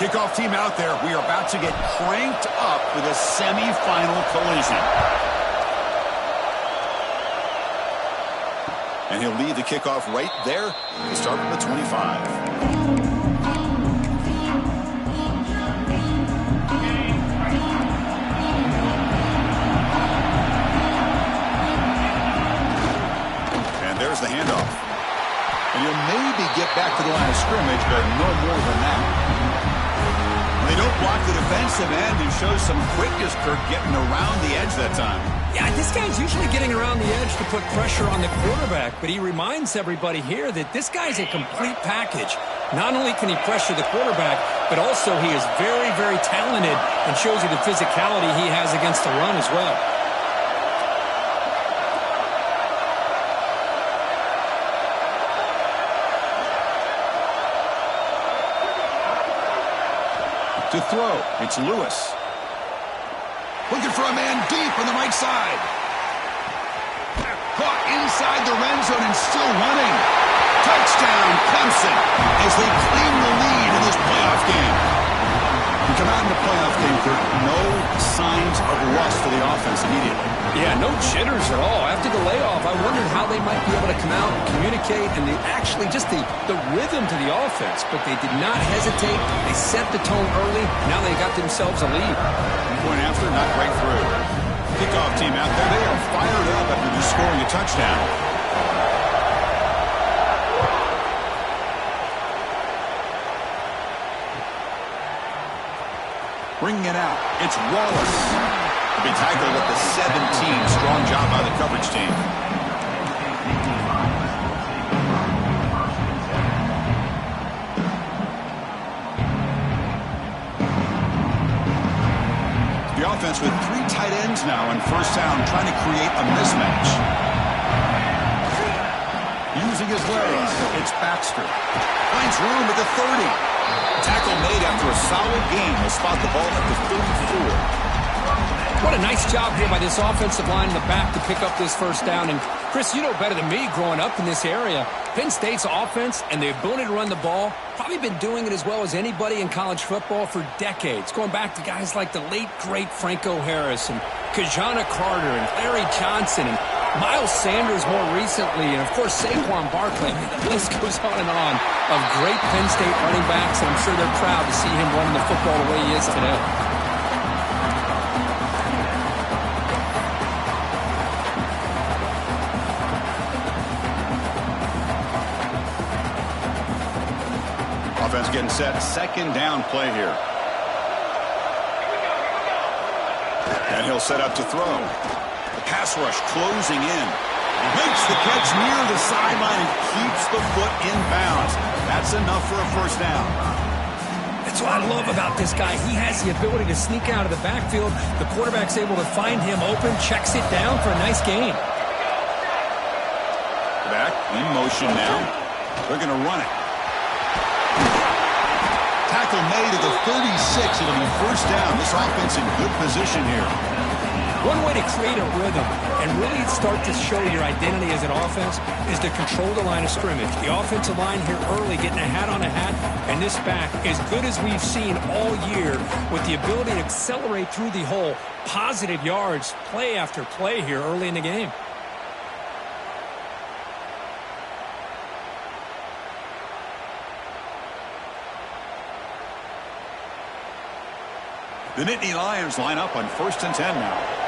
Kickoff team out there. We are about to get cranked up for the semifinal collision. And he'll lead the kickoff right there to start from the 25. And there's the handoff. And he'll maybe get back to the line of scrimmage, but no more than that. They don't block the defensive end and show some quickness, Kirk, getting around the edge that time. Yeah, this guy's usually getting around the edge to put pressure on the quarterback, but he reminds everybody here that this guy's a complete package. Not only can he pressure the quarterback, but also he is very, very talented and shows you the physicality he has against the run as well. To throw, it's Lewis. Looking for a man deep on the right side. Caught inside the red zone and still running. Touchdown, Clemson, as they claim the lead in this playoff game. You come out in the playoff game, Kirk, no signs of rust for the offense immediately. Yeah, no jitters at all. After the layoff, I wondered how they might be able to come out and communicate and just the rhythm to the offense. But they did not hesitate. They set the tone early. Now they got themselves a lead. Point after, not breakthrough. Kickoff team out there. They are fired up after just scoring a touchdown. Bringing it out, it's Wallace. To be tackled at the 17. Strong job by the coverage team. The offense with 3 tight ends now in first down, trying to create a mismatch. Using his legs, it's Baxter. Finds room at the 30. Tackle made after a solid game. He'll spot the ball at the 34. What a nice job here by this offensive line in the back to pick up this first down. And, Chris, you know better than me growing up in this area, Penn State's offense and the ability to run the ball, probably been doing it as well as anybody in college football for decades, going back to guys like the late, great Franco Harris and Kajana Carter and Larry Johnson and Miles Sanders more recently, and, of course, Saquon Barkley. I mean, the list goes on of great Penn State running backs, and I'm sure they're proud to see him running the football the way he is today. Offense getting set. Second down play here. And he'll set up to throw. The pass rush closing in. Makes the catch near the sideline and keeps the foot in bounds. That's enough for a first down. That's what I love about this guy. He has the ability to sneak out of the backfield. The quarterback's able to find him open, checks it down for a nice gain. Back in motion now. They're going to run it. Tackle made at the 36. It'll be first down. This offense in good position here. One way to create a rhythm and really start to show your identity as an offense is to control the line of scrimmage. The offensive line here early getting a hat on a hat, and this back, as good as we've seen all year, with the ability to accelerate through the hole, positive yards, play after play here early in the game. The Nittany Lions line up on 1st and 10 now.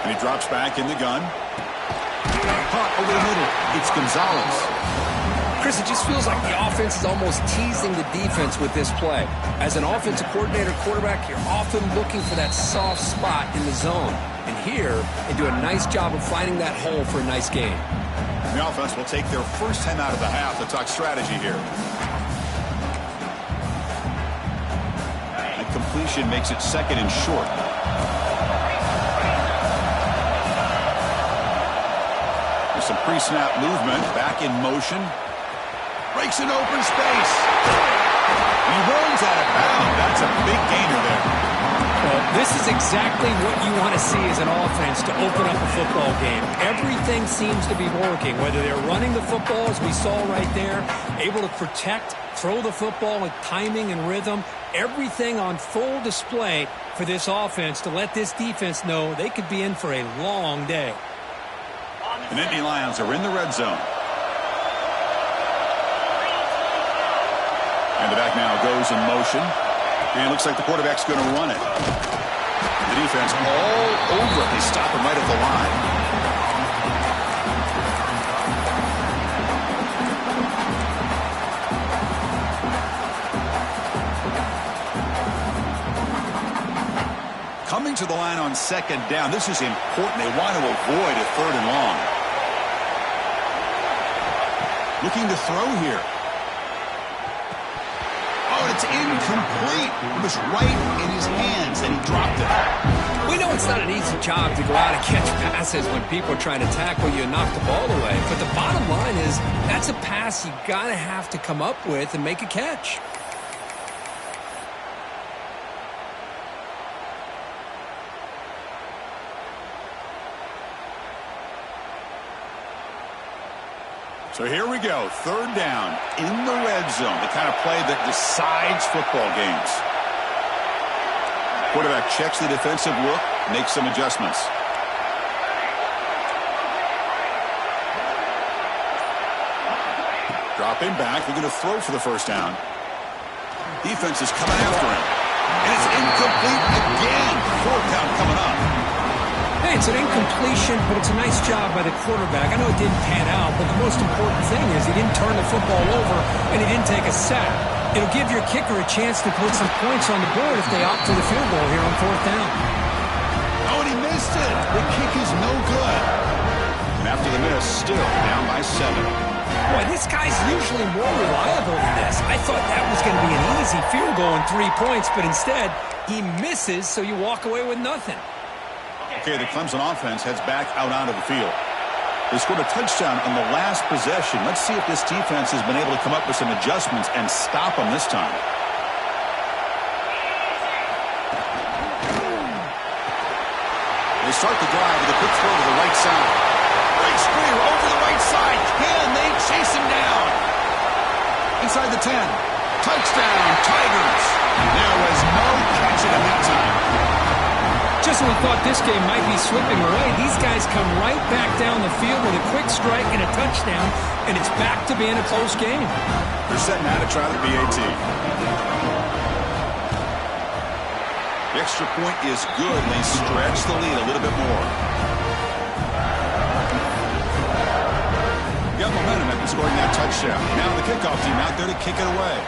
And he drops back in the gun. Caught over the middle. It's Gonzalez. Chris, it just feels like the offense is almost teasing the defense with this play. As an offensive coordinator quarterback, you're often looking for that soft spot in the zone. And here, they do a nice job of finding that hole for a nice gain. The offense will take their first 10 out of the half to talk strategy here. And completion makes it second and short. Some pre-snap movement, back in motion. Breaks an open space. He runs out of bounds. That's a big gainer there. Well, this is exactly what you want to see as an offense to open up a football game. Everything seems to be working, whether they're running the football, as we saw right there, able to protect, throw the football with timing and rhythm, everything on full display for this offense to let this defense know they could be in for a long day. The Nittany Lions are in the red zone. And the back now goes in motion. And it looks like the quarterback's going to run it. The defense all over it. They stop him right at the line. Coming to the line on second down. This is important. They want to avoid a third and long. Looking to throw here. Oh, it's incomplete. It was right in his hands, and he dropped it. We know it's not an easy job to go out and catch passes when people are trying to tackle you and knock the ball away. But the bottom line is that's a pass you got to have to come up with and make a catch. So here we go, third down in the red zone, the kind of play that decides football games. Quarterback checks the defensive look, makes some adjustments. Dropping back, they're going to throw for the first down. Defense is coming after him. And it's incomplete again. Fourth down coming up. Hey, it's an incompletion, but it's a nice job by the quarterback. I know it didn't pan out, but the most important thing is he didn't turn the football over and he didn't take a sack. It'll give your kicker a chance to put some points on the board if they opt for the field goal here on fourth down. Oh, and he missed it. The kick is no good. And after the miss, still down by 7. Boy, this guy's usually more reliable than this. I thought that was going to be an easy field goal and 3 points, but instead he misses, so you walk away with nothing. Okay, the Clemson offense heads back out onto the field. They scored a touchdown on the last possession. Let's see if this defense has been able to come up with some adjustments and stop them this time. They start the drive with a quick throw to the right side. Bryce Greer over the right side. Can they chase him down? Inside the 10. Touchdown, Tigers. There was no catching him that time. Just when we thought this game might be slipping away, these guys come right back down the field with a quick strike and a touchdown, and it's back to being a close game. They're setting out to try the PAT. The extra point is good, and they stretch the lead a little bit more. Got momentum after scoring that touchdown. Now the kickoff team out there to kick it away.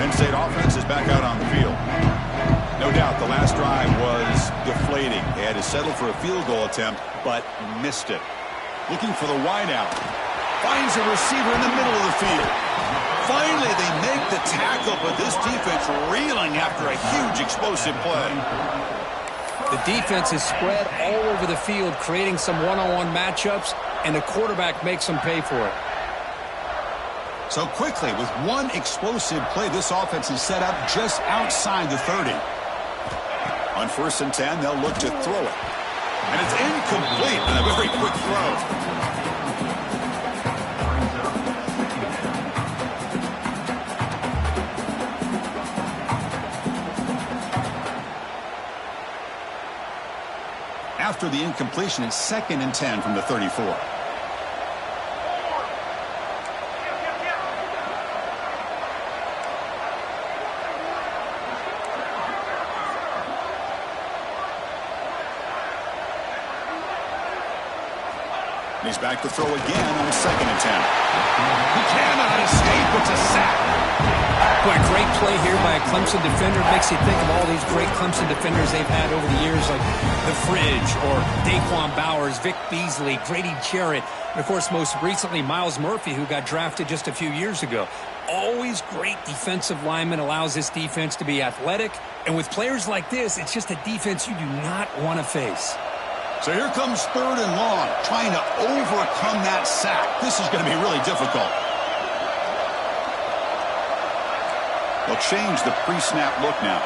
State offense is back out on the field. No doubt the last drive was deflating. They had to settle for a field goal attempt, but missed it. Looking for the wideout. Finds a receiver in the middle of the field. Finally, they make the tackle, but this defense reeling after a huge explosive play. The defense is spread all over the field, creating some one-on-one matchups, and the quarterback makes them pay for it. So quickly, with one explosive play, this offense is set up just outside the 30. On 1st and 10, they'll look to throw it. And it's incomplete and a very quick throw. After the incompletion, it's 2nd and 10 from the 34. He's back to throw again on 2nd and 10. He cannot escape. It's a sack. Boy, great play here by a Clemson defender. It makes you think of all these great Clemson defenders they've had over the years, like the Fridge or Daquan Bowers, Vic Beasley, Grady Jarrett, and, of course, most recently, Myles Murphy, who got drafted just a few years ago. Always great defensive lineman, allows this defense to be athletic. And with players like this, it's just a defense you do not want to face. So here comes 3rd and long, trying to overcome that sack. This is going to be really difficult. They'll change the pre-snap look now.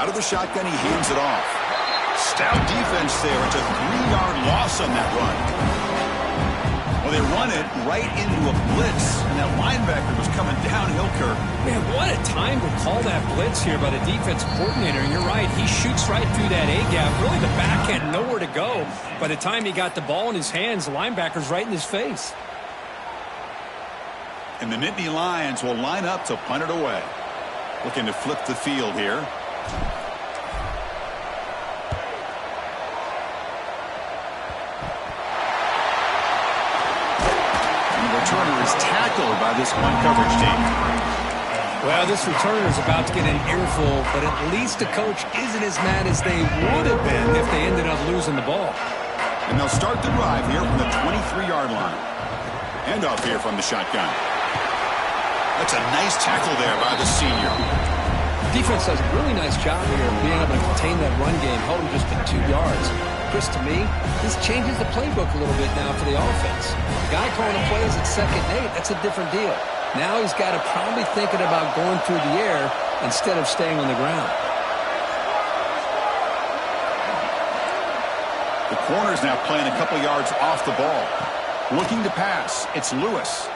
Out of the shotgun, he hands it off. Stout defense there. It's a 3-yard loss on that run. Well, they run it right into a blitz, and that linebacker was coming downhill, Kirk. Man, what a time to call that blitz here by the defense coordinator. And you're right, he shoots right through that A-gap. Really, the back had nowhere to go. By the time he got the ball in his hands, the linebacker's right in his face. And the Nittany Lions will line up to punt it away. Looking to flip the field here. Returner is tackled by this punt coverage team. Well, this returner is about to get an earful, but at least the coach isn't as mad as they would have been if they ended up losing the ball. And they'll start the drive here from the 23-yard line. Handoff here from the shotgun. That's a nice tackle there by the senior. Defense does a really nice job here of being able to contain that run game, hold them just to 2 yards. Chris, to me, this changes the playbook a little bit now for the offense. The guy calling the plays at 2nd and 8, that's a different deal. Now he's got to probably thinking about going through the air instead of staying on the ground. The corner's now playing a couple yards off the ball. Looking to pass. It's Lewis.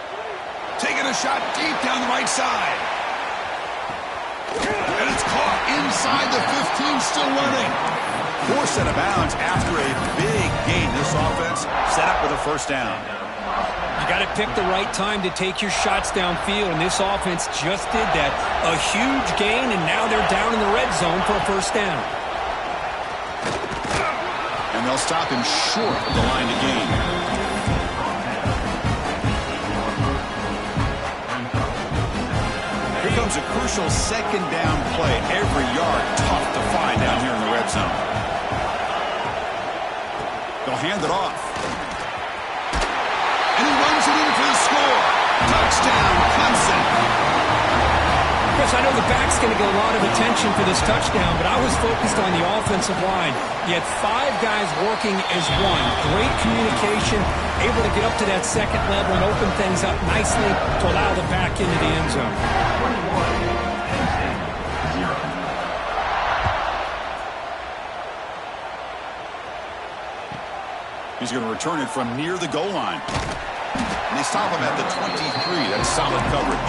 Taking a shot deep down the right side. And it's caught inside the 15, still running. Forced out of bounds after a big gain. This offense set up with a 1st down. You got to pick the right time to take your shots downfield, and this offense just did that. A huge gain, and now they're down in the red zone for a 1st down. And they'll stop him short of the line to gain. Here comes a crucial 2nd down play. Every yard tough to find down here in the red zone. They'll hand it off. And he runs it in for the score. Touchdown, Clemson. Chris, I know the back's going to get a lot of attention for this touchdown, but I was focused on the offensive line. You had 5 guys working as one. Great communication, able to get up to that 2nd level and open things up nicely to allow the back into the end zone. He's going to return it from near the goal line. And they stop him at the 23. That's solid coverage.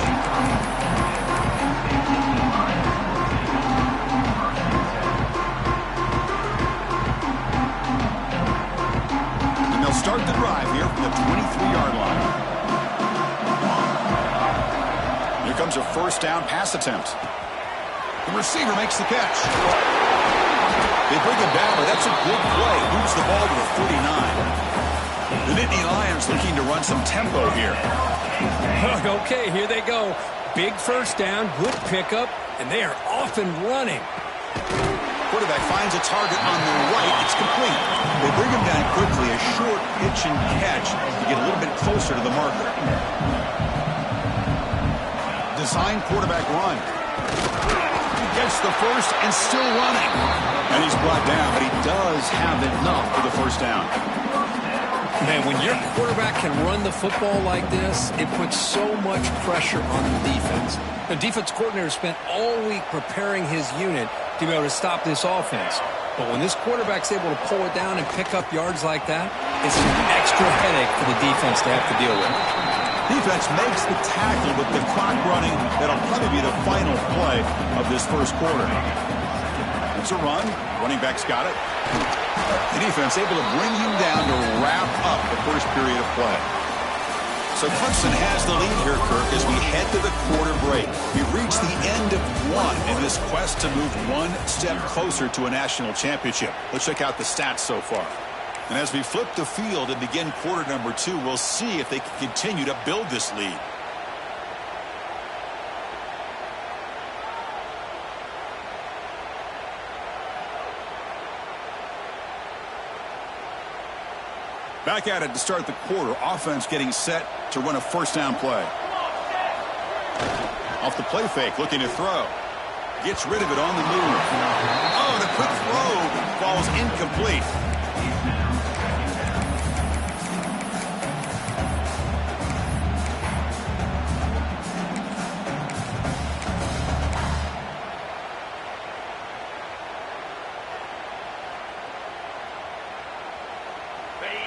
And they'll start the drive here from the 23-yard line. Here comes a 1st down pass attempt. The receiver makes the catch. They bring him down, but that's a good play. Moves the ball to the 49. The Nittany Lions looking to run some tempo here. Okay, here they go. Big 1st down, good pickup, and they are off and running. Quarterback finds a target on the right. It's complete. They bring him down quickly. A short pitch and catch to get a little bit closer to the marker. Design quarterback run. Gets the 1st and still running. And he's brought down, but he does have enough for the 1st down. Man, when your quarterback can run the football like this, it puts so much pressure on the defense. The defense coordinator spent all week preparing his unit to be able to stop this offense. But when this quarterback's able to pull it down and pick up yards like that, it's an extra headache for the defense to have to deal with. Defense makes the tackle with the clock running. That'll probably be the final play of this 1st quarter. It's a run. Running back's got it. The defense able to bring him down to wrap up the 1st period of play. So Clemson has the lead here, Kirk, as we head to the quarter break. We've reached the end of 1 in this quest to move 1 step closer to a national championship. Let's check out the stats so far. And as we flip the field and begin quarter number 2, we'll see if they can continue to build this lead. Back at it to start the quarter. Offense getting set to run a first down play. Off the play fake, looking to throw. Gets rid of it on the move. Oh, the quick throw falls incomplete.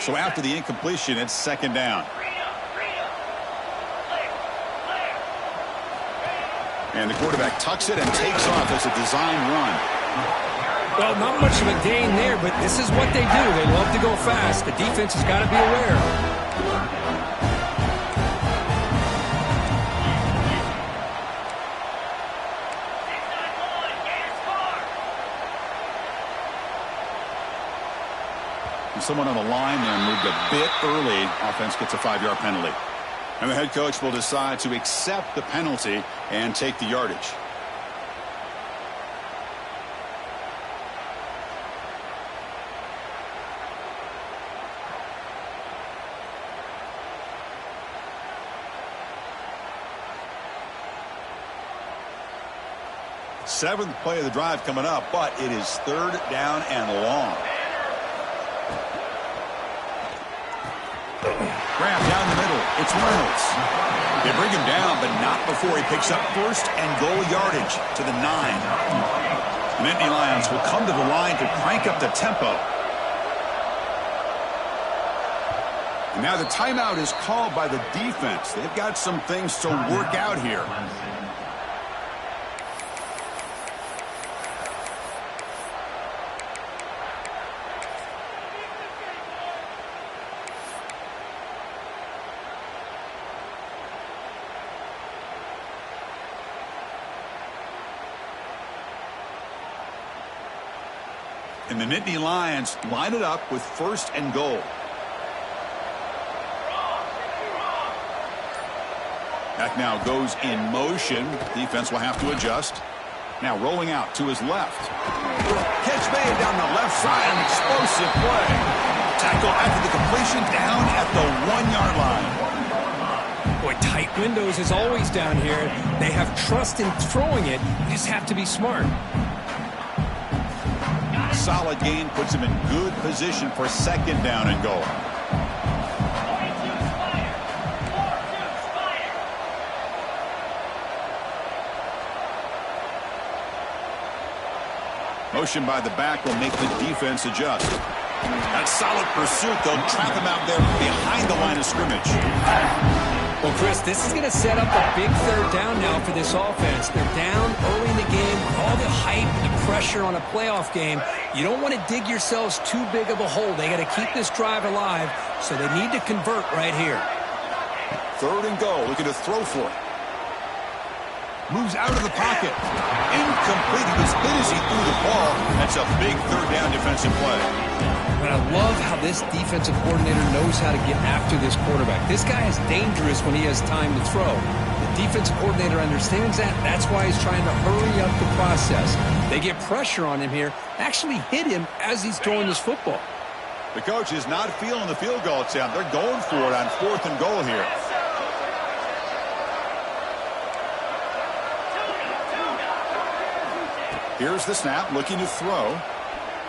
So after the incompletion, it's second down. And the quarterback tucks it and takes off as a design run. Well, not much of a gain there, but this is what they do. They love to go fast. The defense has got to be aware. Someone on the line there moved a bit early. Offense gets a 5-yard penalty. And the head coach will decide to accept the penalty and take the yardage. Seventh play of the drive coming up, but it is third down and long. Grab down the middle. It's Reynolds. They bring him down, but not before he picks up first and goal yardage to the 9. Nittany Lions will come to the line to crank up the tempo. And now the timeout is called by the defense. They've got some things to work out here. And the Nittany Lions line it up with first and goal. That now goes in motion. Defense will have to adjust. Now rolling out to his left. Catch made down the left side. An explosive play. Tackle after the completion down at the 1-yard line. Boy, tight windows is always down here. They have trust in throwing it. You just have to be smart. Solid gain puts him in good position for second down and goal. Motion by the back will make the defense adjust. That solid pursuit, they'll trap him out there behind the line of scrimmage. Well, Chris, this is going to set up a big third down now for this offense. They're down early in the game with all the hype and the pressure on a playoff game. You don't want to dig yourselves too big of a hole. They got to keep this drive alive, so they need to convert right here. Third and goal, looking to throw for it. Moves out of the pocket. Incomplete. He was hit as he threw the ball. That's a big third down defensive play. But I love how this defensive coordinator knows how to get after this quarterback. This guy is dangerous when he has time to throw. The defensive coordinator understands that. That's why he's trying to hurry up the process. They get pressure on him here, actually hit him as he's throwing this football. The coach is not feeling the field goal attempt. They're going for it on fourth and goal here. Here's the snap, looking to throw.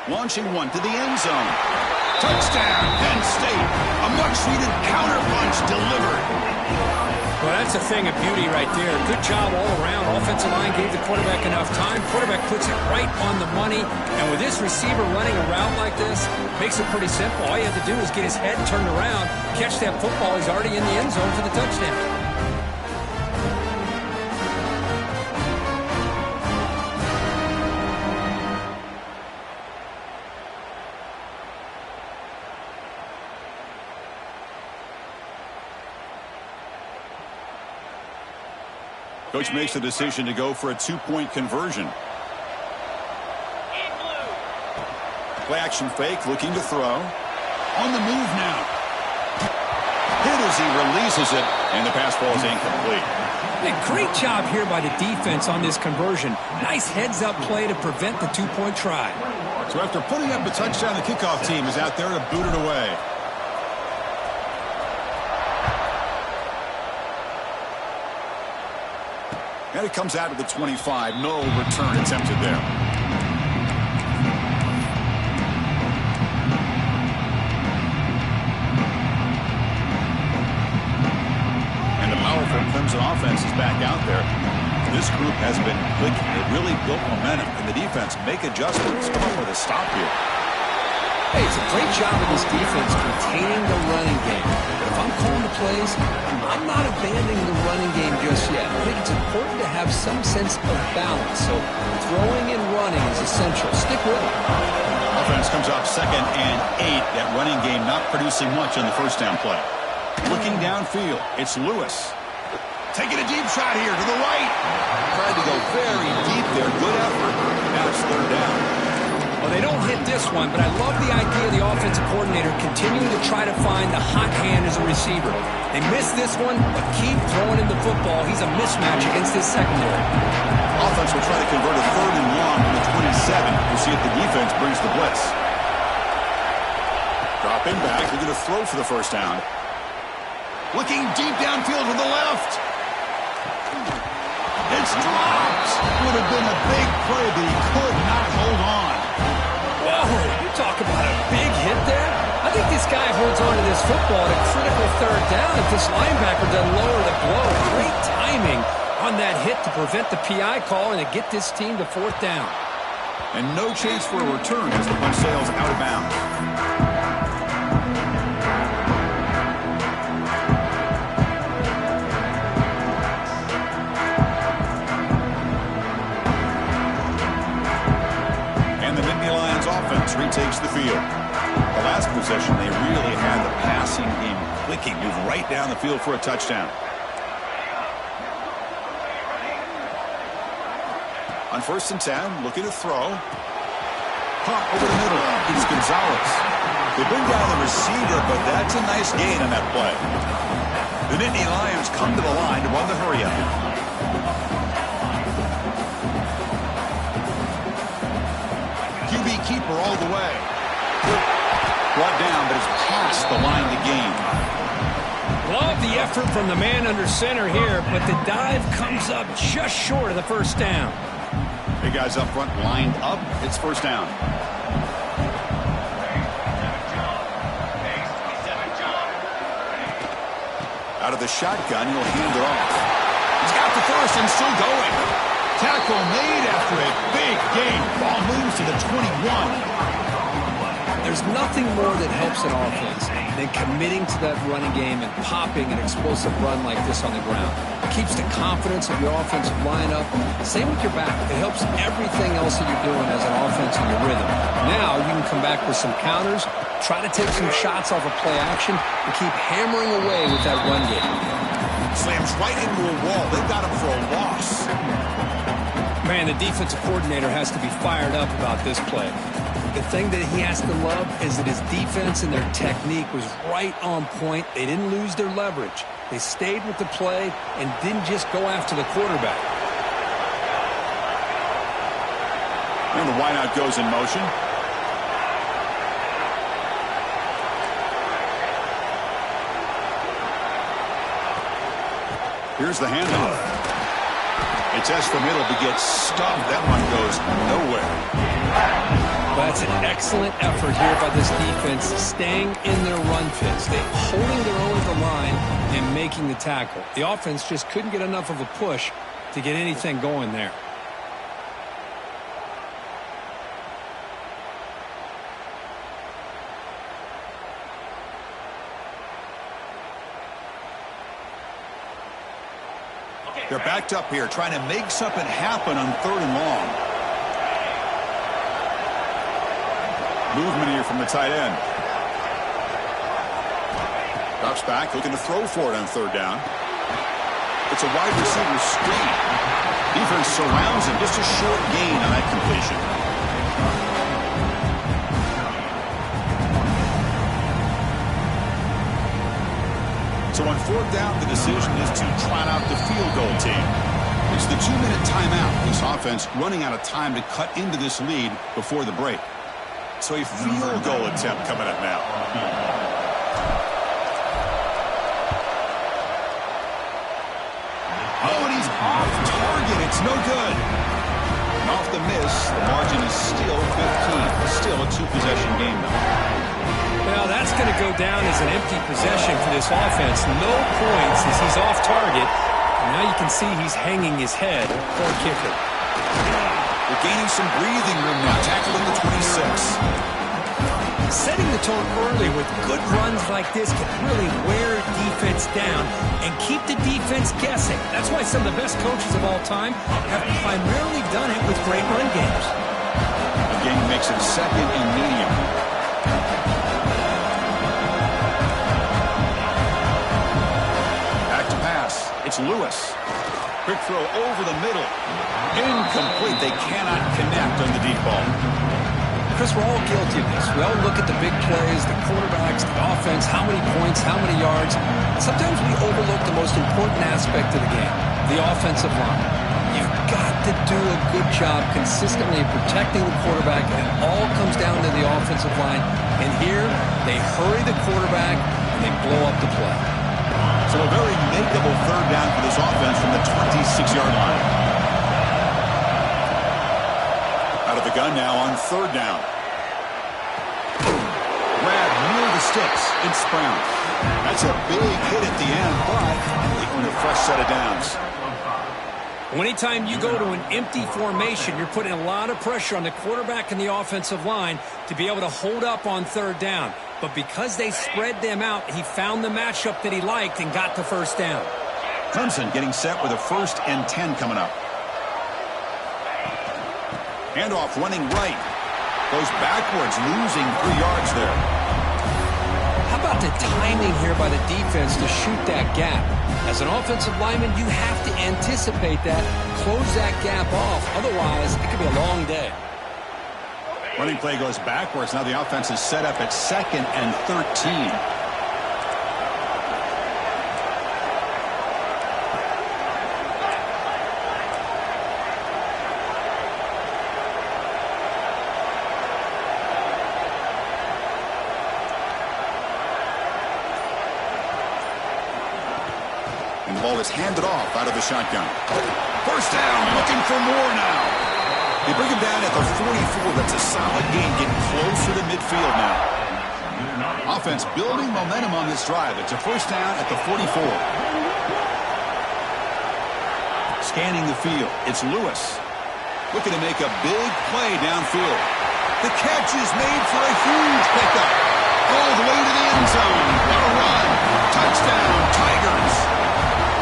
Launching one to the end zone. Touchdown, Penn State. A much-needed counterpunch delivered. Well, that's a thing of beauty right there. Good job all around. Offensive line gave the quarterback enough time. Quarterback puts it right on the money. And with this receiver running a route like this, makes it pretty simple. All you have to do is get his head turned around, catch that football. He's already in the end zone for the touchdown. Coach makes the decision to go for a two-point conversion. Play action fake, looking to throw. On the move now. Hit as he releases it, and the pass ball is incomplete. Great job here by the defense on this conversion. Nice heads-up play to prevent the two-point try. So after putting up the touchdown, the kickoff team is out there to boot it away. And it comes out of the 25. No return attempted there. And the powerful Clemson offense is back out there. This group has been clicking. They really built momentum, and the defense make adjustments. Come up with a stop here. Hey, it's a great job of this defense containing the running game. But if I'm calling the plays, I'm not abandoning the running game just yet. I think it's important to have some sense of balance. So throwing and running is essential. Stick with it. Offense comes off 2nd and 8. That running game not producing much on the first down play. Looking downfield, it's Lewis. Taking a deep shot here to the right. Trying to go very deep there. Good effort. Now it's 3rd down. Well, they don't hit this one, but I love the idea of the offensive coordinator continuing to try to find the hot hand as a receiver. They missed this one, but keep throwing him the football. He's a mismatch against this secondary. Offense will try to convert a 3rd and long from the 27. We'll see if the defense brings the blitz. Dropping back. They're going to throw for the first down. Looking deep downfield to the left. It's dropped. Would have been a big play, but he could not hold on. Whoa, you talk about a big hit there. I think this guy holds on to this football at a critical 3rd down if this linebacker doesn't lower the blow. Great timing on that hit to prevent the PI call and to get this team to 4th down. And no chance for a return as the punt sails out of bounds. Offense retakes the field. The last possession, they really had the passing game clicking. Move right down the field for a touchdown. On 1st and 10, looking to throw. Pump over the middle. It's Gonzalez. They bring down the receiver, but that's a nice gain on that play. The Nittany Lions come to the line to run the hurry up. Keeper all the way. Brought down, but it's past the line to gain. Love the effort from the man under center here, but the dive comes up just short of the 1st down. Big guys up front lined up. It's 1st down. Out of the shotgun, he'll hand it off. He's got the first and still going. Tackle made after a big gain. Ball moves to the 21. There's nothing more that helps an offense than committing to that running game and popping an explosive run like this on the ground. It keeps the confidence of your offensive lineup. Same with your back. It helps everything else that you're doing as an offense in your rhythm. Now you can come back with some counters, try to take some shots off of play action, and keep hammering away with that run game. Slams right into a wall. They've got him for a loss. Man, the defensive coordinator has to be fired up about this play. The thing that he has to love is that his defense and their technique was right on point. They didn't lose their leverage. They stayed with the play and didn't just go after the quarterback. And the wideout goes in motion. Here's the handoff. It's Escomido to get stuffed. That one goes nowhere. That's an excellent effort here by this defense, staying in their run fits. They're holding their own at the line and making the tackle. The offense just couldn't get enough of a push to get anything going there. They're backed up here, trying to make something happen on 3rd and long. Movement here from the tight end. Drops back, looking to throw for it on 3rd down. It's a wide receiver screen. Defense surrounds him, just a short gain on that completion. So on 4th down, the decision is to trot out the field goal team. It's the 2-minute timeout. This offense running out of time to cut into this lead before the break. So a field goal attempt coming up now. Oh, and he's off target. It's no good. And off the miss, the margin is still 15. Still a two-possession game, though. Well, that's going to go down as an empty possession for this offense. No points as he's off target. And now you can see he's hanging his head. Poor kicker. They're gaining some breathing room now. Tackling the 26. Setting the tone early with good runs like this can really wear defense down and keep the defense guessing. That's why some of the best coaches of all time have primarily done it with great run games. The game makes it second and medium. Back to pass. It's Lewis. Quick throw over the middle. Incomplete. They cannot connect on the deep ball. Chris, we're all guilty of this. We all look at the big plays, the quarterbacks, the offense, how many points, how many yards. Sometimes we overlook the most important aspect of the game, the offensive line. You've got to do a good job consistently protecting the quarterback, and it all comes down to the offensive line. And here, they hurry the quarterback, and they blow up the play. So a very makeable third down for this offense from the 26-yard line. Out of the gun now on third down. Grab near the sticks. It's Brown. That's a big hit at the end, but they earn a fresh set of downs. Anytime you go to an empty formation, you're putting a lot of pressure on the quarterback and the offensive line to be able to hold up on third down. But because they spread them out, he found the matchup that he liked and got the first down. Clemson getting set with a 1st and 10 coming up. Handoff running right. Goes backwards, losing 3 yards there. How about the timing here by the defense to shoot that gap? As an offensive lineman, you have to anticipate that, close that gap off. Otherwise, it could be a long day. Running play goes backwards. Now the offense is set up at 2nd and 13. And the ball is handed off out of the shotgun. First down, looking for more now. They bring him down at the 44. That's a solid gain, getting closer to midfield now. Offense building momentum on this drive. It's a first down at the 44. Scanning the field, it's Lewis. Looking to make a big play downfield. The catch is made for a huge pickup. All the way to the end zone. What a run. Touchdown, Tigers.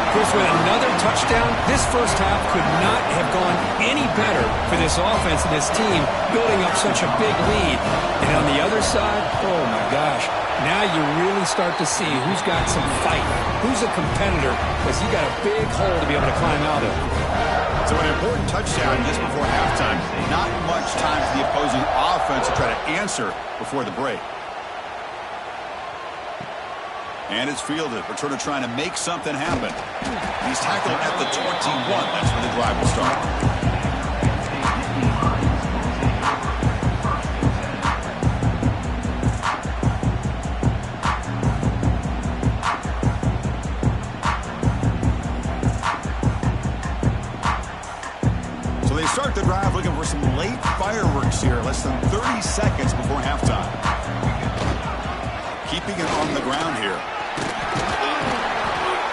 Chris, with another touchdown, this first half could not have gone any better for this offense and this team, building up such a big lead. And on the other side, oh my gosh, now you really start to see who's got some fight, who's a competitor, because you got a big hole to be able to climb out of. So an important touchdown just before halftime. Not much time for the opposing offense to try to answer before the break. And it's fielded. Returner trying to make something happen. He's tackled at the 21. That's when the drive will start. So they start the drive looking for some late fireworks here. Less than 30 seconds before halftime. Keeping it on the ground here.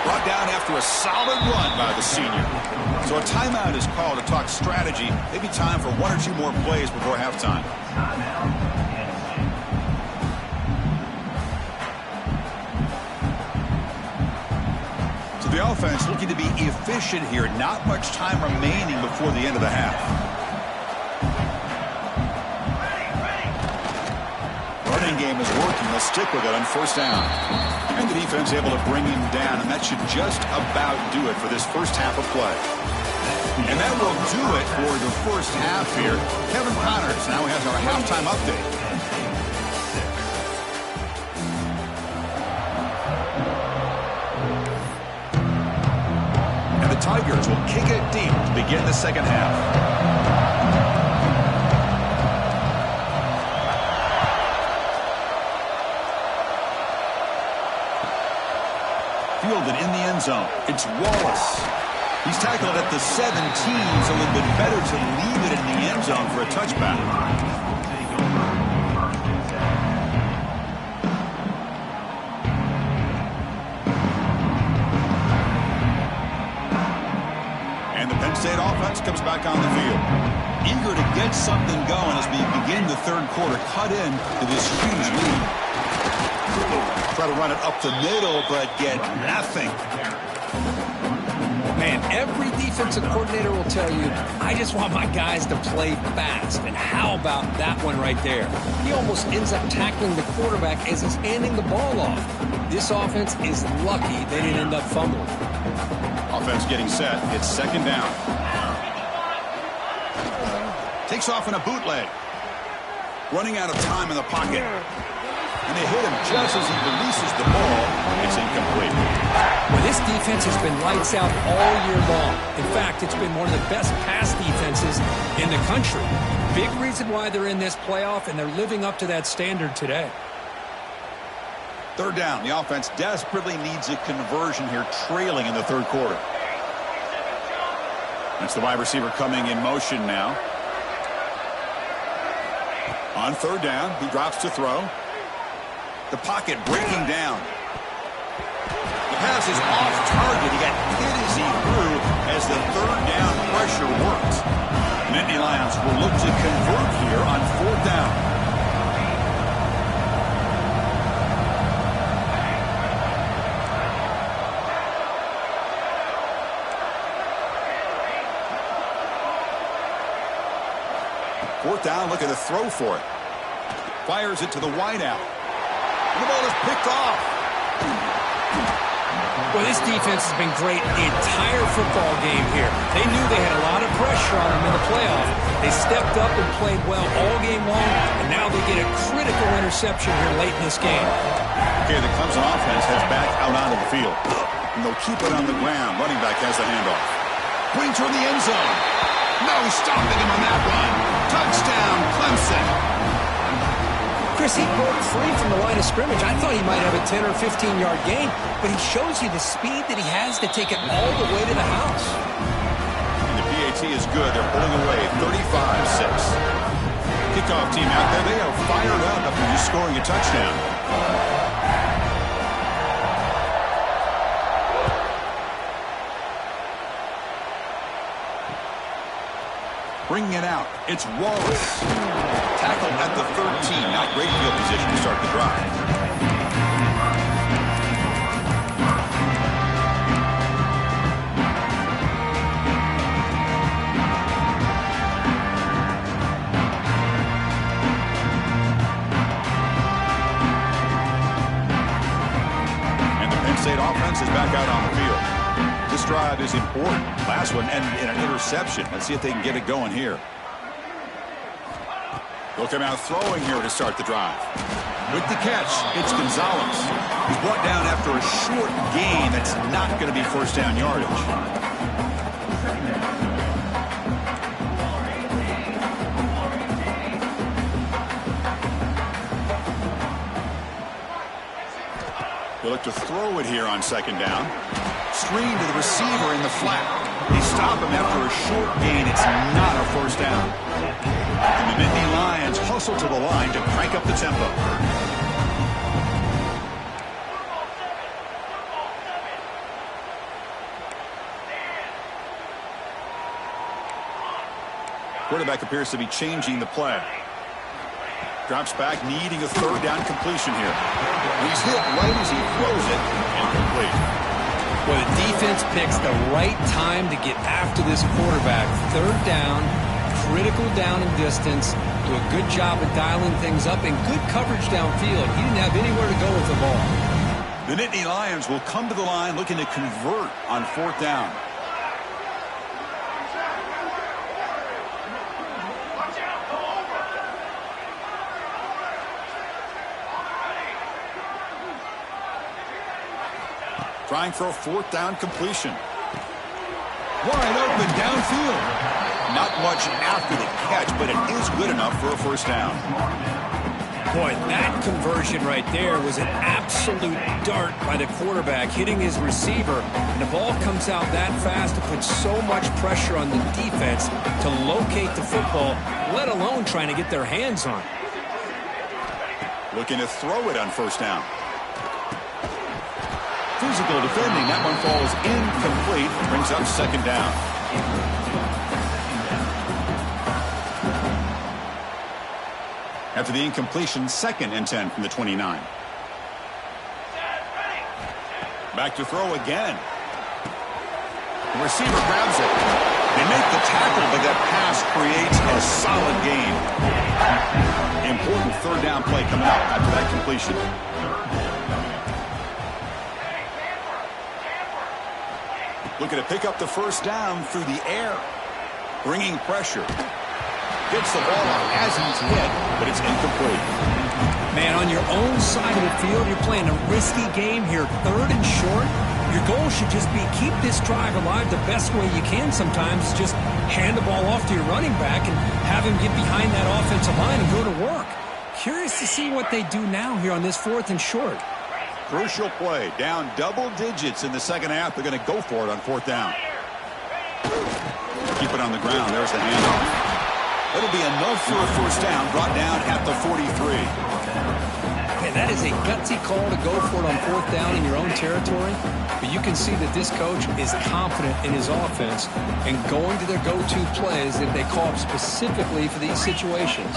Brought down after a solid run by the senior. So a timeout is called to talk strategy. Maybe time for 1 or 2 more plays before halftime. So the offense looking to be efficient here. Not much time remaining before the end of the half. Running game is working. They'll stick with it on first down. And the defense able to bring him down, and that should just about do it for this first half of play. And that will do it for the first half here. Kevin Connors now has our halftime update. And the Tigers will kick it deep to begin the second half. Fielded in the end zone. It's Wallace. He's tackled at the 17, so it would have been better to leave it in the end zone for a touchback. And the Penn State offense comes back on the field. Eager to get something going as we begin the third quarter. Cut in to this huge lead. Try to run it up the middle, but get nothing. Man, every defensive coordinator will tell you, I just want my guys to play fast. And how about that one right there? He almost ends up tackling the quarterback as he's handing the ball off. This offense is lucky they didn't end up fumbling. Offense getting set. It's second down. Takes off in a bootleg. Running out of time in the pocket. And they hit him just as he releases the ball. It's incomplete. Well, this defense has been lights out all year long. In fact, it's been one of the best pass defenses in the country. Big reason why they're in this playoff, and they're living up to that standard today. Third down. The offense desperately needs a conversion here, trailing in the third quarter. That's the wide receiver coming in motion now. On third down, he drops to throw. The pocket breaking down. The pass is off target. He got hit as he threw as the third down pressure worked. Nittany Lions will look to convert here on fourth down. Fourth down, looking to throw for it. Fires it to the wideout. And the ball is picked off. Well, this defense has been great the entire football game here. They knew they had a lot of pressure on them in the playoff. They stepped up and played well all game long, and now they get a critical interception here late in this game. Okay, the Clemson offense heads back out onto the field. And they'll keep it on the ground. Running back has the handoff. Putting toward the end zone. No stopping him on that one. Touchdown, Clemson. Chris, he broke free from the line of scrimmage. I thought he might have a 10 or 15-yard gain, but he shows you the speed that he has to take it all the way to the house. And the PAT is good. They're pulling away 35-6. Kickoff team out there. They are fired up after just scoring a touchdown. Bringing it out, it's Wallace. Tackled at the 13. Not great field position to start the drive. And the Penn State offense is back out on the field. This drive is important. Last one ended in an interception. Let's see if they can get it going here. They'll come out throwing here to start the drive. With the catch, it's Gonzalez. He's brought down after a short gain that's not going to be first down yardage. They look to throw it here on second down. Screen to the receiver in the flat. They stop him after a short gain. It's not a first down. And the Nittany Lions hustle to the line to crank up the tempo. Quarterback appears to be changing the play. Drops back, needing a third down completion here. He's hit right as he throws it. Incomplete. Well, the defense picks the right time to get after this quarterback. Third down, critical down and distance. Do a good job of dialing things up and good coverage downfield. He didn't have anywhere to go with the ball. The Nittany Lions will come to the line looking to convert on fourth down. Trying for a fourth down completion. Wide open downfield. Not much after the catch, but it is good enough for a first down. Boy, that conversion right there was an absolute dart by the quarterback, hitting his receiver. And the ball comes out that fast to put so much pressure on the defense to locate the football, let alone trying to get their hands on it. Looking to throw it on first down. Physical defending. That one falls incomplete. Brings up second down. After the incompletion, 2nd and 10 from the 29. Back to throw again. The receiver grabs it. They make the tackle, but that pass creates a solid gain. Important third down play coming up after that completion. Looking to pick up the first down through the air. Bringing pressure. Gets the ball out as he's hit, but it's incomplete. Man, on your own side of the field, you're playing a risky game here. 3rd and short. Your goal should just be keep this drive alive the best way you can sometimes. Just hand the ball off to your running back and have him get behind that offensive line and go to work. Curious to see what they do now here on this 4th and short. Crucial play. Down double digits in the second half. They're going to go for it on 4th down. Keep it on the ground. There's the handoff. It'll be enough for a first down, brought down at the 43. Man, that is a gutsy call to go for it on 4th down in your own territory. But you can see that this coach is confident in his offense and going to their go-to plays that they call up specifically for these situations.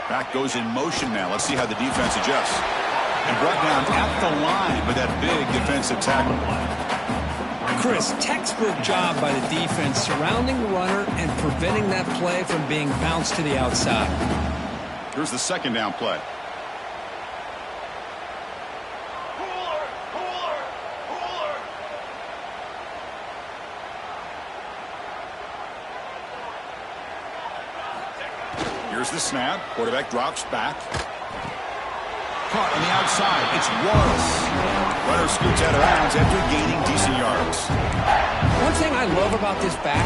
Back goes in motion now. Let's see how the defense adjusts. And brought down at the line with that big defensive tackle. Chris, textbook job by the defense surrounding the runner and preventing that play from being bounced to the outside. Here's the second down play. Here's the snap. Quarterback drops back. Caught on the outside. It's Wallace. Runner scoots out of bounds after gaining decent yards. One thing I love about this back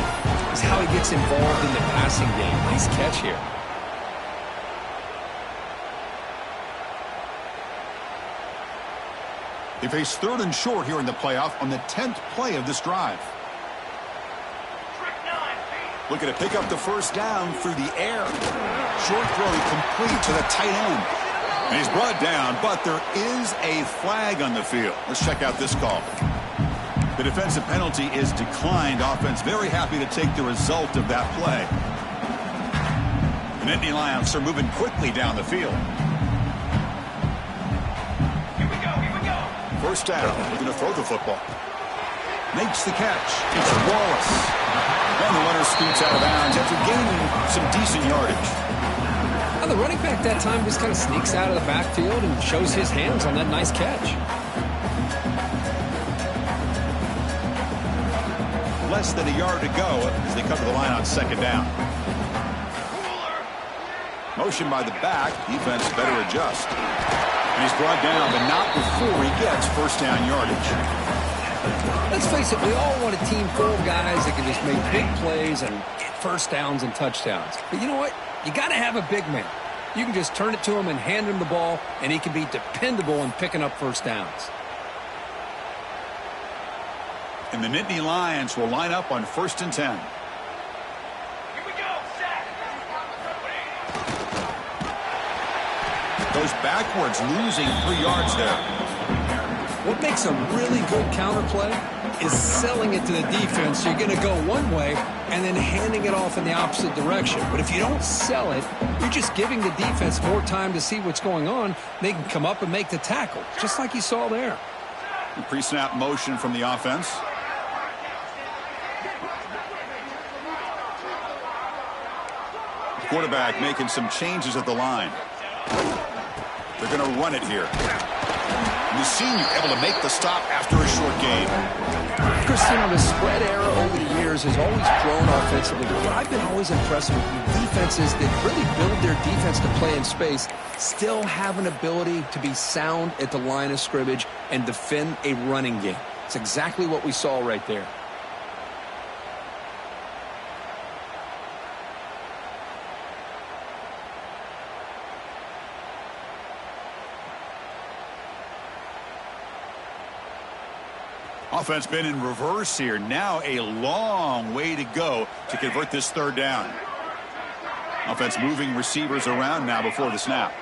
is how he gets involved in the passing game. Nice catch here. They face 3rd and short here in the playoff on the 10th play of this drive. Looking to pick up the first down through the air. Short throw complete to the tight end. And he's brought down, but there is a flag on the field. Let's check out this call. The defensive penalty is declined. Offense very happy to take the result of that play. The Nittany Lions are moving quickly down the field. Here we go. First down. Looking to throw the football. Makes the catch. It's Wallace. And the runner scoots out of bounds after gaining some decent yardage. Now the running back that time just kind of sneaks out of the backfield and shows his hands on that nice catch. Less than a yard to go as they come to the line on second down. Motion by the back. Defense better adjust. And he's brought down, but not before he gets first down yardage. Let's face it, we all want a team full of guys that can just make big plays and get first downs and touchdowns. But you know what? You got to have a big man. You can just turn it to him and hand him the ball, and he can be dependable in picking up first downs. And the Nittany Lions will line up on 1st and 10. Here we go, set. Goes backwards, losing 3 yards there. What makes a really good counter play is selling it to the defense. So you're going to go one way and then handing it off in the opposite direction. But if you don't sell it, you're just giving the defense more time to see what's going on. They can come up and make the tackle, just like you saw there. Pre-snap motion from the offense. Quarterback making some changes at the line. They're going to run it here. And the senior able to make the stop after a short gain. Christian, the spread era over the years has always grown offensively. But I've been always impressed with defenses that really build their defense to play in space, still have an ability to be sound at the line of scrimmage and defend a running game. It's exactly what we saw right there. Offense been in reverse here. Now a long way to go to convert this third down. Offense moving receivers around now before the snap.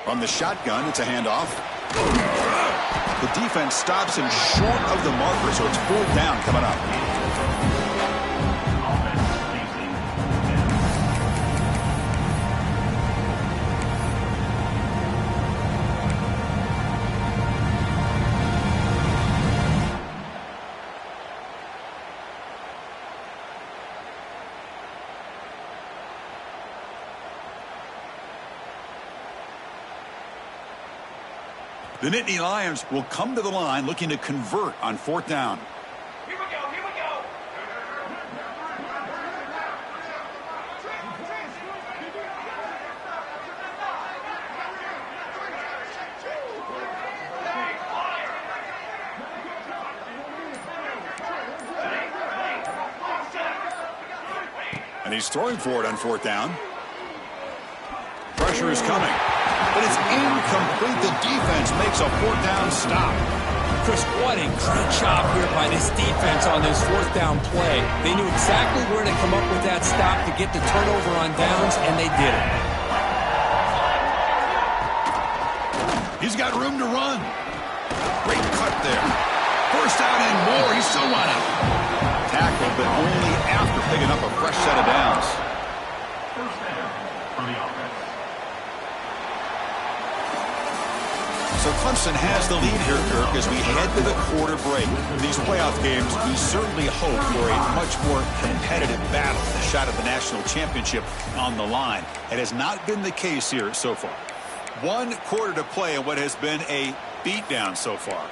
From the shotgun, it's a handoff. The defense stops him short of the marker, so it's fourth down coming up. The Nittany Lions will come to the line looking to convert on fourth down. Here we go, here we go. And he's throwing for it on fourth down. Pressure is coming. But it's incomplete. The defense makes a fourth down stop. Chris, what a great job here by this defense on this fourth down play. They knew exactly where to come up with that stop to get the turnover on downs, and they did it. He's got room to run. Great cut there. First down and more. He's still running. Tackled, but only after picking up a fresh set of downs. First down for the offense. So Clemson has the lead here, Kirk, as we head to the quarter break. In these playoff games, we certainly hope for a much more competitive battle, a shot at the national championship on the line. It has not been the case here so far. 1 quarter to play in what has been a beatdown so far.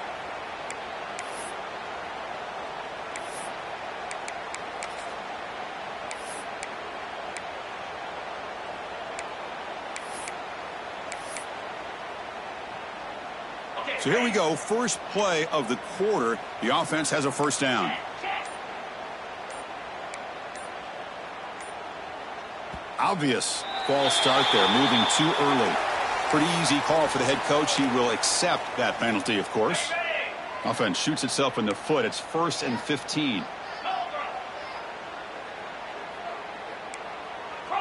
So here we go, first play of the quarter. The offense has a first down. Obvious false start there, moving too early. Pretty easy call for the head coach. He will accept that penalty, of course. Offense shoots itself in the foot. It's 1st and 15.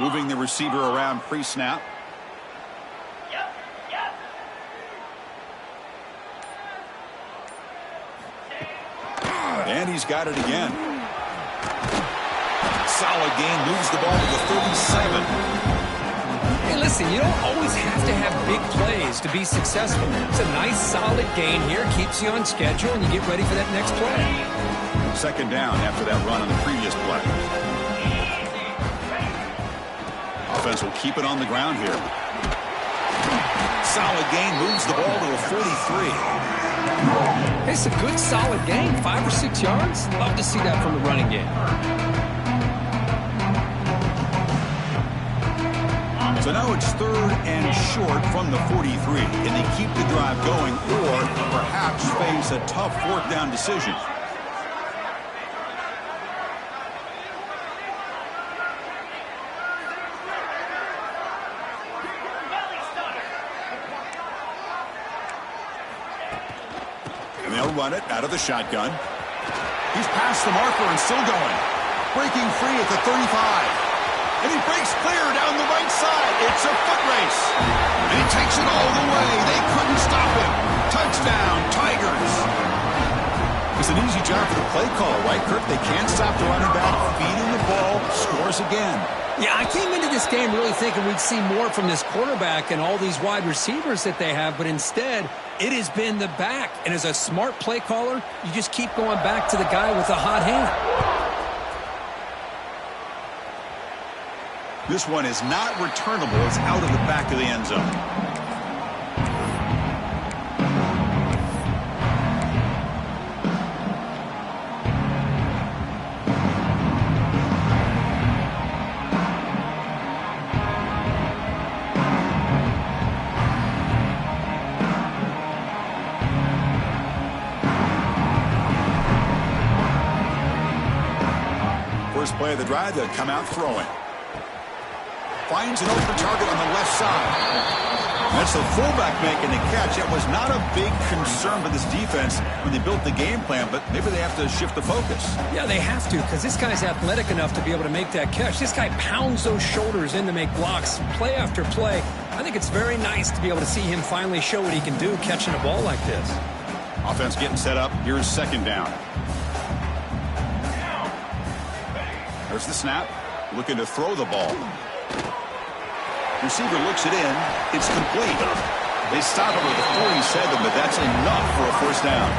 Moving the receiver around pre-snap. And he's got it again. Solid gain, moves the ball to the 37. Hey, listen, you don't always have to have big plays to be successful. It's a nice, solid gain here. Keeps you on schedule, and you get ready for that next play. Second down after that run on the previous play. Offense will keep it on the ground here. Solid gain, moves the ball to the 43. It's a good, solid gain, 5 or 6 yards. Love to see that from the running game. So now it's 3rd and short from the 43. Can they keep the drive going or perhaps face a tough fourth down decision? And they'll run it out of the shotgun. He's past the marker and still going. Breaking free at the 35. And he breaks clear down the right side. It's a foot race. And he takes it all the way. They couldn't stop him. Touchdown, Tigers. It's an easy job for the play caller, right, Kirk? They can't stop the running back. Feeding the ball, scores again. Yeah, I came into this game really thinking we'd see more from this quarterback and all these wide receivers that they have, but instead, it has been the back. And as a smart play caller, you just keep going back to the guy with the hot hand. This one is not returnable. It's out of the back of the end zone. first play of the drive. They'll come out throwing. Finds an open target on the left side. That's the fullback making the catch. It was not a big concern for this defense when they built the game plan, but maybe they have to shift the focus. Yeah, they have to, because this guy's athletic enough to be able to make that catch. This guy pounds those shoulders in to make blocks play after play. I think it's very nice to be able to see him finally show what he can do catching a ball like this. Offense getting set up. Here's second down. There's the snap. Looking to throw the ball. Receiver looks it in. It's complete. They stop it with the 47, but that's enough for a first down.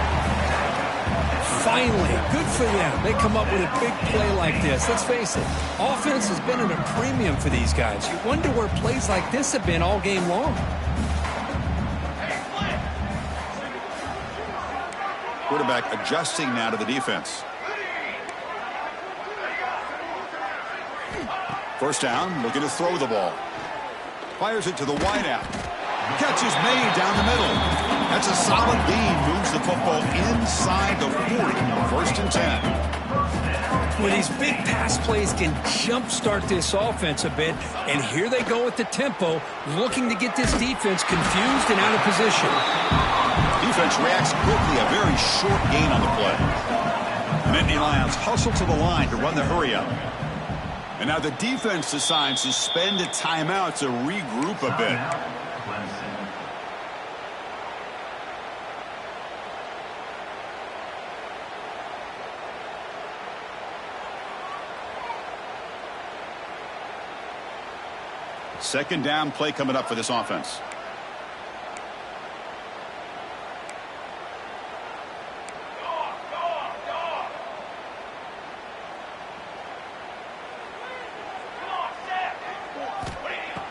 Finally, good for them. They come up with a big play like this. Let's face it, offense has been at a premium for these guys. You wonder where plays like this have been all game long. Quarterback adjusting now to the defense. First down, looking to throw the ball. Fires it to the wideout. Catch is made down the middle. That's a solid gain. Moves the football inside the 40. First and 10. Well, these big pass plays can jumpstart this offense a bit. And here they go with the tempo, looking to get this defense confused and out of position. Defense reacts quickly. A very short gain on the play. Nittany Lions hustle to the line to run the hurry up. And now the defense decides to spend a timeout to regroup a bit. Second down play coming up for this offense.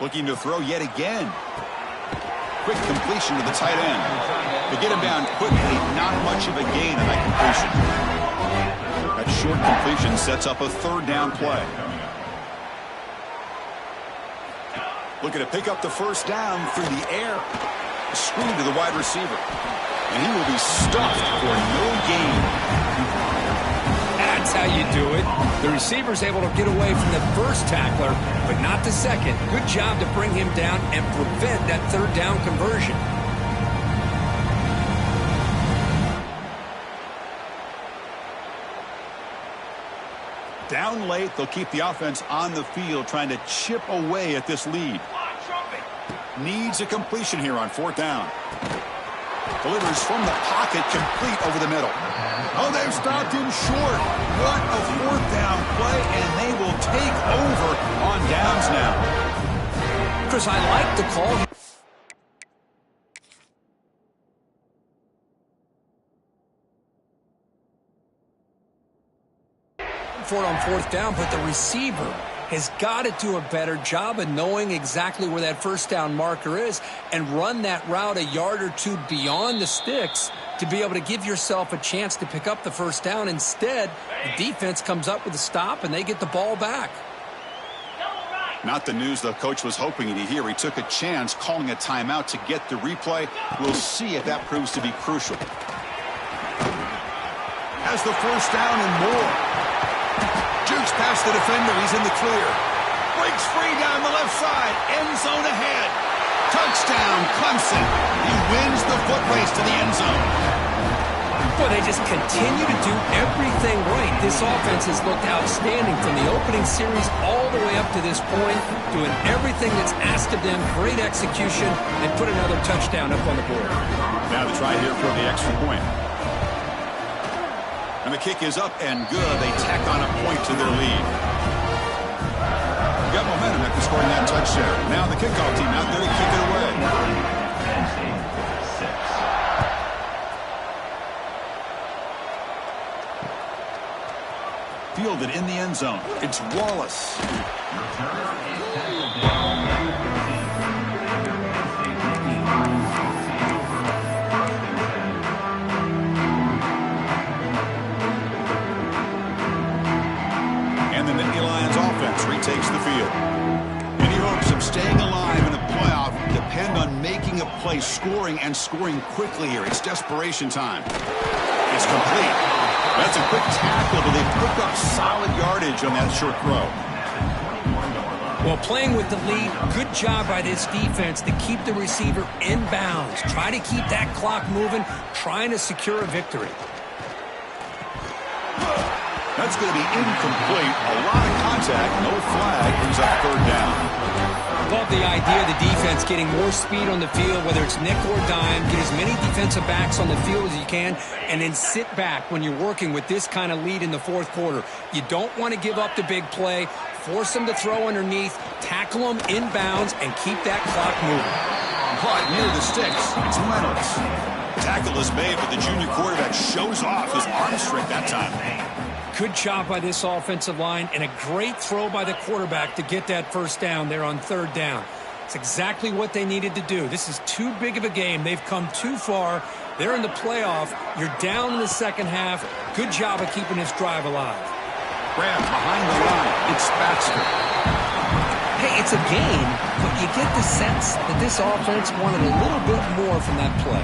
Looking to throw yet again. Quick completion to the tight end. To get him down quickly, not much of a gain on that completion. That short completion sets up a third down play. Looking to pick up the first down through the air. Screen to the wide receiver. And he will be stuffed for no gain. That's how you do it. The receiver's able to get away from the first tackler, but not the second. Good job to bring him down and prevent that third down conversion. Down late, they'll keep the offense on the field trying to chip away at this lead. Needs a completion here on fourth down. Delivers from the pocket, complete over the middle. Oh, they've stopped him short. What a fourth down play, and they will take over on downs now. Chris, I like the call. For it on fourth down, but the receiver has got to do a better job of knowing exactly where that first down marker is and run that route a yard or two beyond the sticks to be able to give yourself a chance to pick up the first down. Instead, the defense comes up with a stop and they get the ball back. Not the news the coach was hoping to hear. He took a chance calling a timeout to get the replay. We'll see if that proves to be crucial. Has the first down and more. Jukes past the defender. He's in the clear. Breaks free down the left side. End zone ahead. Touchdown, Clemson. He wins the foot race to the end zone. Boy, they just continue to do everything right. This offense has looked outstanding from the opening series all the way up to this point, doing everything that's asked of them, great execution, and put another touchdown up on the board. Now the try here for the extra point. And the kick is up and good. They tack on a point to their lead. Got momentum after scoring that touchdown. Now the kickoff team out there to kick it away. Fielded in the end zone. It's Wallace. And the Nittany Lions offense retakes the field. Any hopes of staying alive in a playoff depend on making a play, scoring, and scoring quickly here. It's desperation time. It's complete. That's a quick tackle, but they pick up solid yardage on that short throw. Well, playing with the lead, good job by this defense to keep the receiver in bounds. Try to keep that clock moving, trying to secure a victory. That's going to be incomplete. A lot of contact, no flag, brings up third down. Love the idea of the defense getting more speed on the field, whether it's nickel or dime. Get as many defensive backs on the field as you can, and then sit back when you're working with this kind of lead in the fourth quarter. You don't want to give up the big play. Force them to throw underneath, tackle them in bounds, and keep that clock moving. Caught near the sticks. It's Reynolds. Tackle is made, but the junior quarterback shows off his arm strength that time. Good job by this offensive line, and a great throw by the quarterback to get that first down there on third down. It's exactly what they needed to do. This is too big of a game. They've come too far. They're in the playoff. You're down in the second half. Good job of keeping this drive alive. Rams behind the line. It's Baxter. Hey, it's a game, but you get the sense that this offense wanted a little bit more from that play.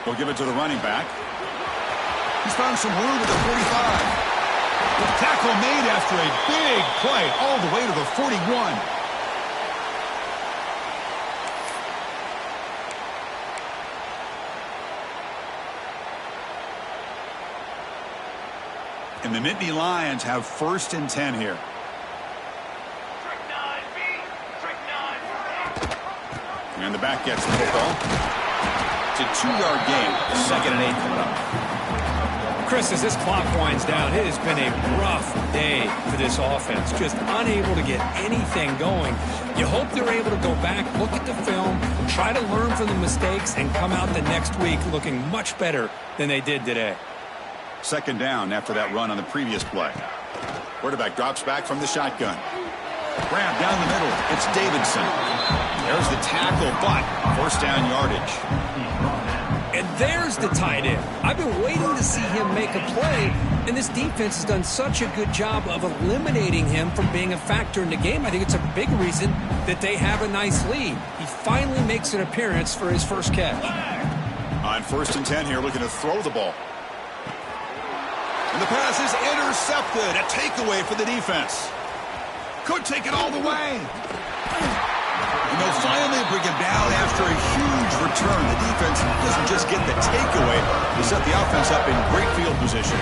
They'll give it to the running back. He's found some room at the 45. The tackle made after a big play all the way to the 41. And the Nittany Lions have 1st and 10 here. And the back gets the football. It's a 2-yard gain. 2nd and 8 coming up. Chris, as this clock winds down, it has been a rough day for this offense. Just unable to get anything going. You hope they're able to go back, look at the film, try to learn from the mistakes, and come out the next week looking much better than they did today. 2nd down after that run on the previous play. Quarterback drops back from the shotgun. Grab down the middle. It's Davidson. There's the tackle, but 1st down yardage. And there's the tight end. I've been waiting to see him make a play, and this defense has done such a good job of eliminating him from being a factor in the game. I think it's a big reason that they have a nice lead. He finally makes an appearance for his first catch. On 1st and 10 here, looking to throw the ball. And the pass is intercepted. A takeaway for the defense. Could take it all the way. And they'll finally bring him down after a huge return. The defense doesn't just get the takeaway. They set the offense up in great field position.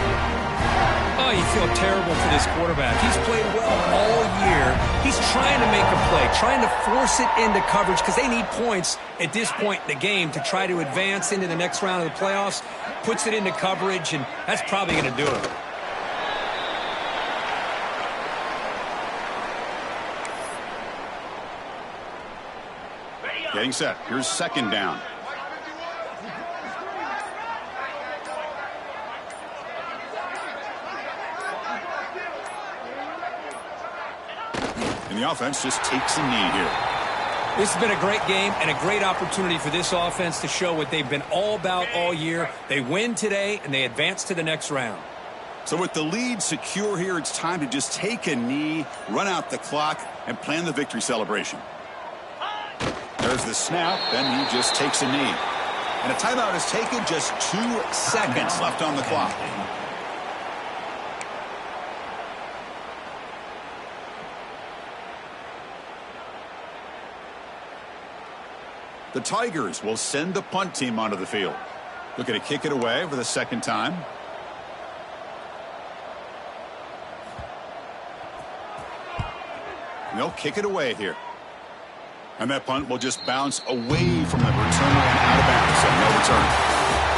Oh, you feel terrible for this quarterback. He's played well all year. He's trying to make a play, trying to force it into coverage because they need points at this point in the game to try to advance into the next round of the playoffs. Puts it into coverage, and that's probably going to do it. Getting set. Here's 2nd down. And the offense just takes a knee here. This has been a great game and a great opportunity for this offense to show what they've been all about all year. They win today, and they advance to the next round. So with the lead secure here, it's time to just take a knee, run out the clock, and plan the victory celebration. There's the snap, then he just takes a knee. And a timeout is taken, just 2 seconds left on the clock. The Tigers will send the punt team onto the field. Looking to kick it away for the 2nd time. And they'll kick it away here. And that punt will just bounce away from the returner and out of bounds, so no return.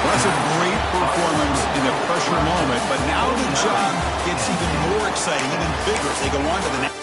Well, that's a great performance in a pressure moment, but now the job gets even more exciting, even bigger as they go on to the next.